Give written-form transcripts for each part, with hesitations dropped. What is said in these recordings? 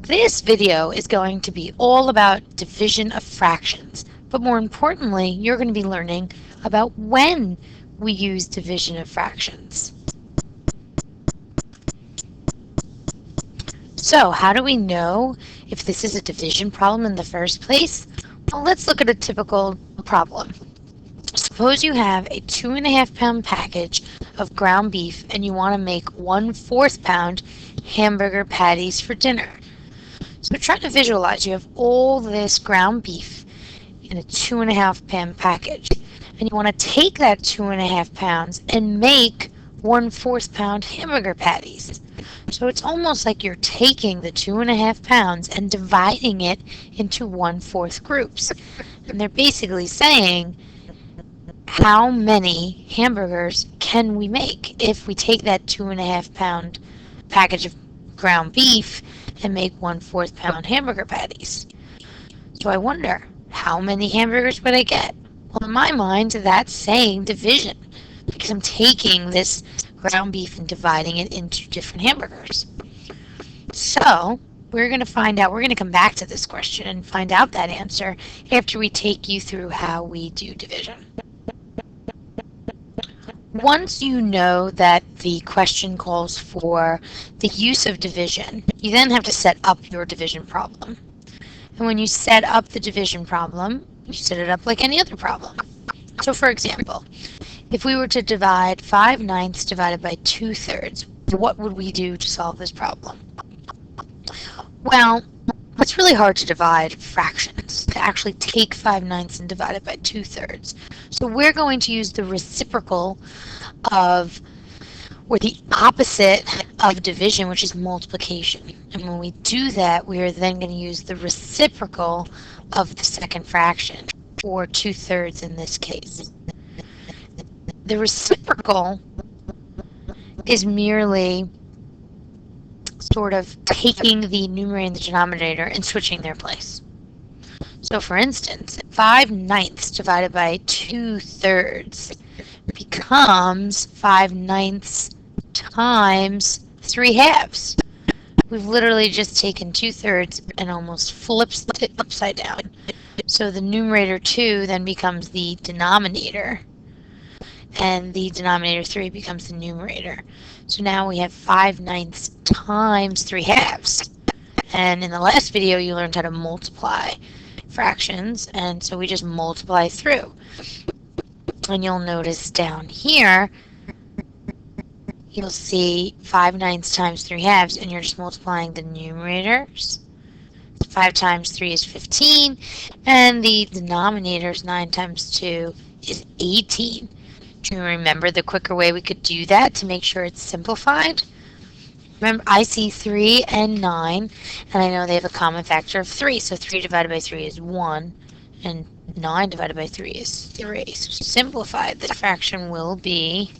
This video is going to be all about division of fractions, but more importantly, you're going to be learning about when we use division of fractions. So how do we know if this is a division problem in the first place? Well, let's look at a typical problem. Suppose you have a 2.5 pound package of ground beef and you want to make 1/4 pound hamburger patties for dinner. So try to visualize you have all this ground beef in a 2.5 pound package, and you want to take that 2.5 pounds and make 1/4 pound hamburger patties. So it's almost like you're taking the 2.5 pounds and dividing it into 1/4 groups. And they're basically saying, how many hamburgers can we make if we take that 2.5 pound package of ground beef and make 1/4 pound hamburger patties? So I wonder, how many hamburgers would I get? Well, in my mind, that's saying division, because I'm taking this ground beef and dividing it into different hamburgers. So we're going to find out, we're going to come back to this question and find out that answer after we take you through how we do division. Once you know that the question calls for the use of division, you then have to set up your division problem. And when you set up the division problem, you set it up like any other problem. So for example, if we were to divide 5/9 divided by 2/3, what would we do to solve this problem? Well, it's really hard to divide fractions, to actually take 5/9 and divide it by 2/3. So we're going to use the reciprocal of, or the opposite of division, which is multiplication. And when we do that, we are then going to use the reciprocal of the second fraction, or 2/3 in this case. The reciprocal is merely sort of taking the numerator and the denominator and switching their place. So for instance, 5/9 divided by 2/3 becomes 5/9 times 3/2. We've literally just taken 2/3 and almost flipped it upside down. So the numerator 2 then becomes the denominator, and the denominator 3 becomes the numerator. So now we have 5/9 times 3/2. And in the last video, you learned how to multiply fractions, and so we just multiply through. And you'll notice down here, you'll see 5/9 times 3/2, and you're just multiplying the numerators. 5 times 3 is 15, and the denominators, 9 times 2 is 18. Do you remember the quicker way we could do that to make sure it's simplified? Remember, I see 3 and 9, and I know they have a common factor of 3, so 3 divided by 3 is 1, and 9 divided by 3 is 3. So simplified, the fraction will be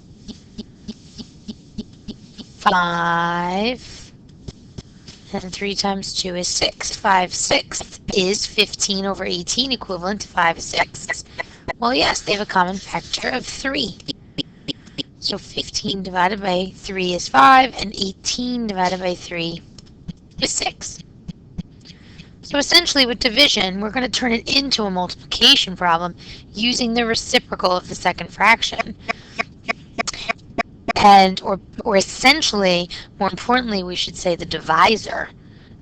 5, and 3 times 2 is 6. 5/6 is 15 over 18, equivalent to 5/6. Well, yes, they have a common factor of 3. So 15 divided by 3 is 5, and 18 divided by 3 is 6. So essentially with division, we're going to turn it into a multiplication problem using the reciprocal of the second fraction. And, or essentially, more importantly, we should say the divisor,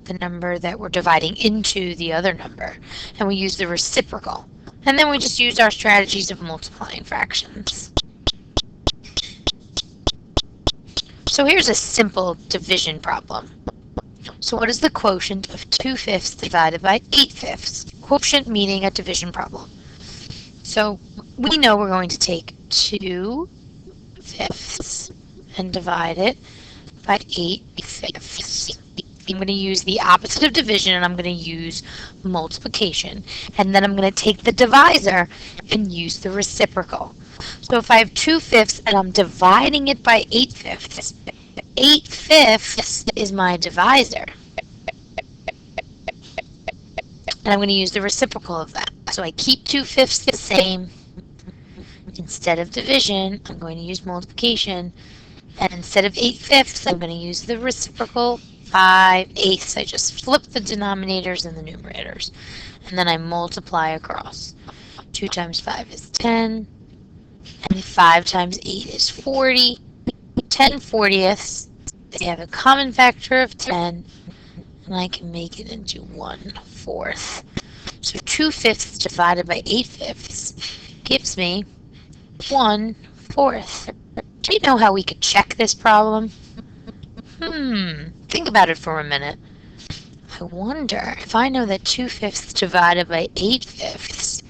the number that we're dividing into the other number. And we use the reciprocal. And then we just use our strategies of multiplying fractions. So here's a simple division problem. So what is the quotient of 2/5 divided by 8/5? Quotient meaning a division problem. So we know we're going to take 2/5 and divide it by 8/5. I'm going to use the opposite of division, and I'm going to use multiplication. And then I'm going to take the divisor and use the reciprocal. So if I have 2/5 and I'm dividing it by 8/5, 8/5 is my divisor. And I'm going to use the reciprocal of that. So I keep 2/5 the same. Instead of division, I'm going to use multiplication. And instead of 8/5, I'm going to use the reciprocal 5/8. I just flip the denominators and the numerators, and then I multiply across. 2 times 5 is 10, and 5 times 8 is 40. 10/40ths, they have a common factor of 10, and I can make it into 1/4. So 2/5 divided by 8/5 gives me 1/4. Do you know how we could check this problem? Think about it for a minute. I wonder if I know that 2/5 divided by 8/5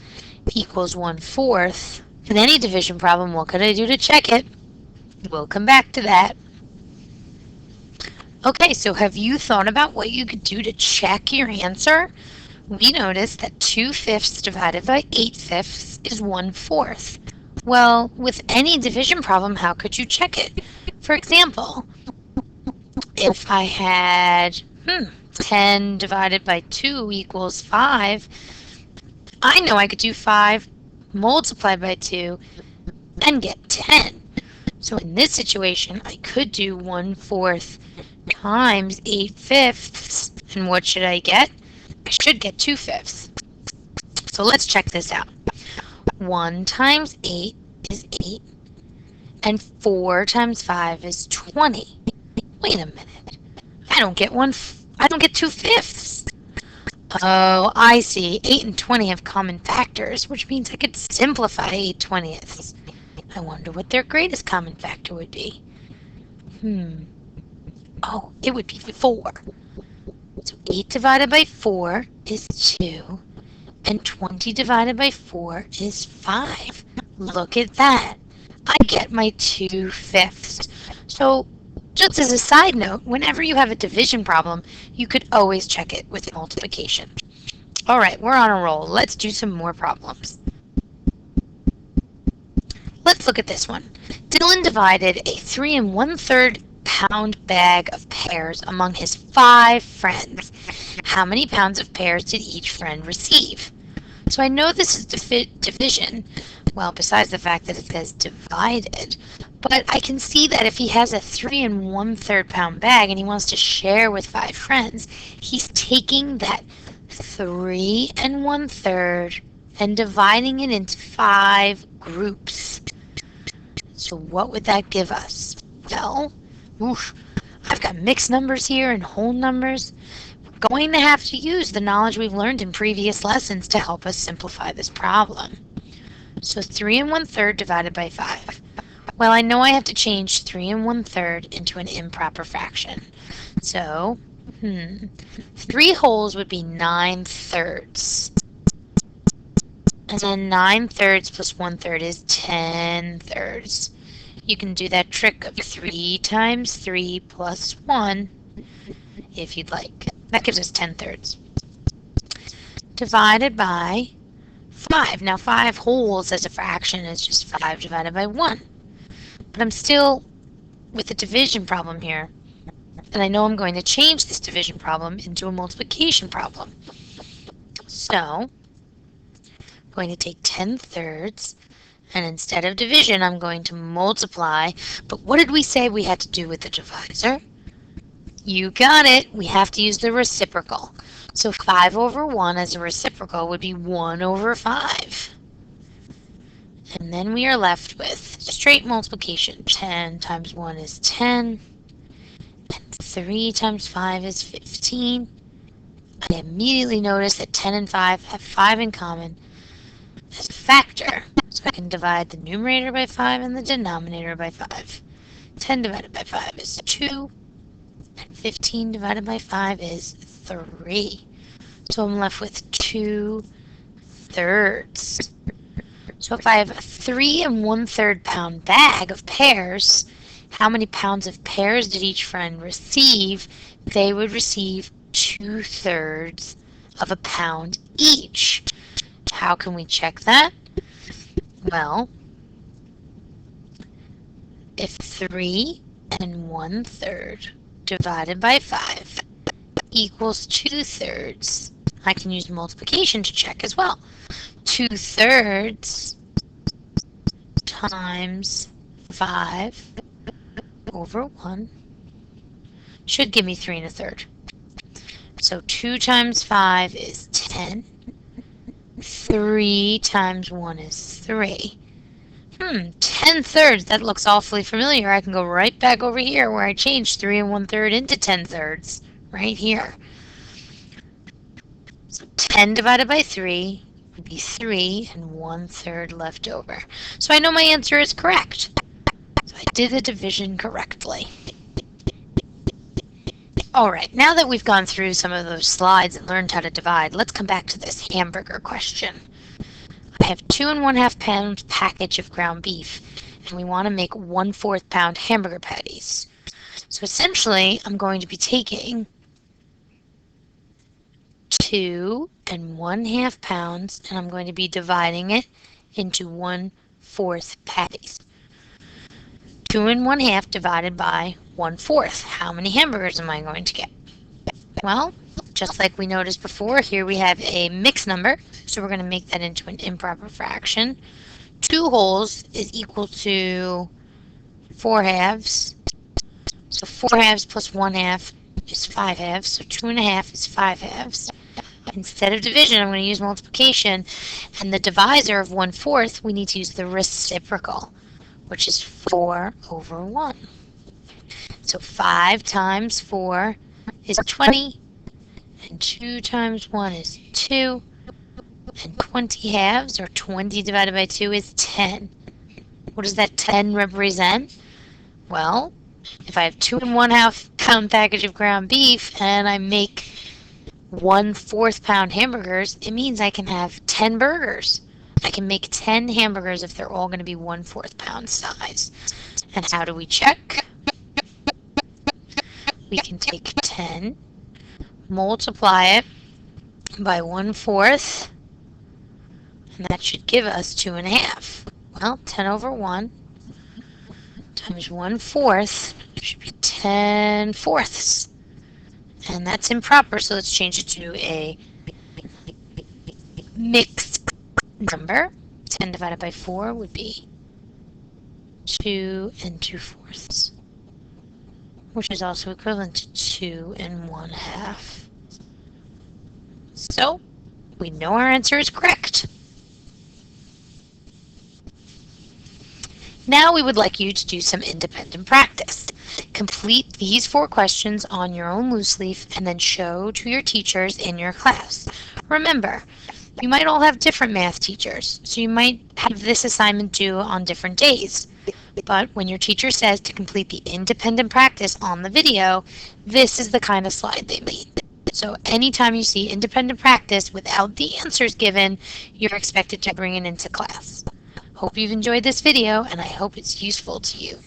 equals 1/4. In any division problem, what could I do to check it? We'll come back to that. Okay, so have you thought about what you could do to check your answer? We noticed that 2/5 divided by 8/5 is 1/4. Well, with any division problem, how could you check it? For example, if I had 10 divided by 2 equals 5, I know I could do 5 multiplied by 2 and get 10. So in this situation, I could do 1/4 times 8/5, and what should I get? I should get 2/5. So let's check this out. 1 times 8 is 8, and 4 times 5 is 20. Wait a minute. I don't get 2/5. Oh, I see. 8 and 20 have common factors, which means I could simplify 8/20ths. I wonder what their greatest common factor would be. Oh, it would be 4. So 8 divided by 4 is 2, and 20 divided by 4 is 5. Look at that. I get my 2/5. So just as a side note, whenever you have a division problem, you could always check it with multiplication. All right, we're on a roll. Let's do some more problems. Let's look at this one. Dylan divided a 3 1/3 pound bag of pears among his 5 friends. How many pounds of pears did each friend receive? So I know this is division, well, besides the fact that it says divided, but I can see that if he has a 3 1/3 pound bag and he wants to share with 5 friends, he's taking that 3 1/3 and dividing it into 5 groups. So what would that give us? Well, I've got mixed numbers here and whole numbers. We're going to have to use the knowledge we've learned in previous lessons to help us simplify this problem. So 3 1/3 divided by 5. Well, I know I have to change 3 1/3 into an improper fraction. So, 3 wholes would be 9/3. And then 9/3 plus 1/3 is 10/3. You can do that trick of 3 times 3 plus 1 if you'd like. That gives us 10/3. Divided by 5. Now 5 wholes as a fraction is just 5 divided by 1. But I'm still with a division problem here. And I know I'm going to change this division problem into a multiplication problem. So I'm going to take 10/3, and instead of division, I'm going to multiply. But what did we say we had to do with the divisor? You got it. We have to use the reciprocal. So 5 over 1 as a reciprocal would be 1 over 5. And then we are left with straight multiplication. 10 times 1 is 10. And 3 times 5 is 15. I immediately notice that 10 and 5 have 5 in common as a factor. So I can divide the numerator by 5 and the denominator by 5. 10 divided by 5 is 2. And 15 divided by 5 is 3. So I'm left with 2/3. So if I have a 3 1/3 pound bag of pears, how many pounds of pears did each friend receive? They would receive 2/3 of a pound each. How can we check that? Well, if 3 1/3 divided by 5 equals 2/3, I can use multiplication to check as well. 2/3 times 5 over 1 should give me 3 1/3. So 2 times 5 is 10. 3 times 1 is 3. 10 thirds. That looks awfully familiar. I can go right back over here where I changed 3 1/3 into 10 thirds. Right here. So 10 divided by 3 would be 3 1/3 left over. So I know my answer is correct. So I did the division correctly. Alright, now that we've gone through some of those slides and learned how to divide, let's come back to this hamburger question. I have 2 1/2 pound package of ground beef, and we want to make 1/4 pound hamburger patties. So essentially, I'm going to be taking 2 1/2 pounds, and I'm going to be dividing it into 1/4 patties. 2 1/2 divided by 1/4. How many hamburgers am I going to get? Well, just like we noticed before, here we have a mixed number, so we're going to make that into an improper fraction. 2 wholes is equal to 4 halves. So 4 halves plus 1/2 is 5 halves, so 2 1/2 is 5 halves. Instead of division, I'm going to use multiplication, and the divisor of 1/4, we need to use the reciprocal, which is 4 over 1. So 5 times 4 is 20, and 2 times 1 is 2, and 20 halves, or 20 divided by 2, is 10. What does that 10 represent? Well, if I have 2 1/2 pound package of ground beef, and I make 1/4 pound hamburgers, it means I can have 10 burgers. I can make 10 hamburgers if they're all going to be 1/4 pound size. And how do we check? We can take 10, multiply it by 1/4, and that should give us 2 1/2. Well, 10 over 1 times 1/4 should be 10 fourths. And that's improper, so let's change it to a mixed number. 10 divided by 4 would be 2 2/4, which is also equivalent to 2 1/2. So, we know our answer is correct. Now we would like you to do some independent practice. Complete these 4 questions on your own loose leaf and then show to your teachers in your class. Remember, you might all have different math teachers, so you might have this assignment due on different days. But when your teacher says to complete the independent practice on the video, this is the kind of slide they mean. So anytime you see independent practice without the answers given, you're expected to bring it into class. Hope you've enjoyed this video, and I hope it's useful to you.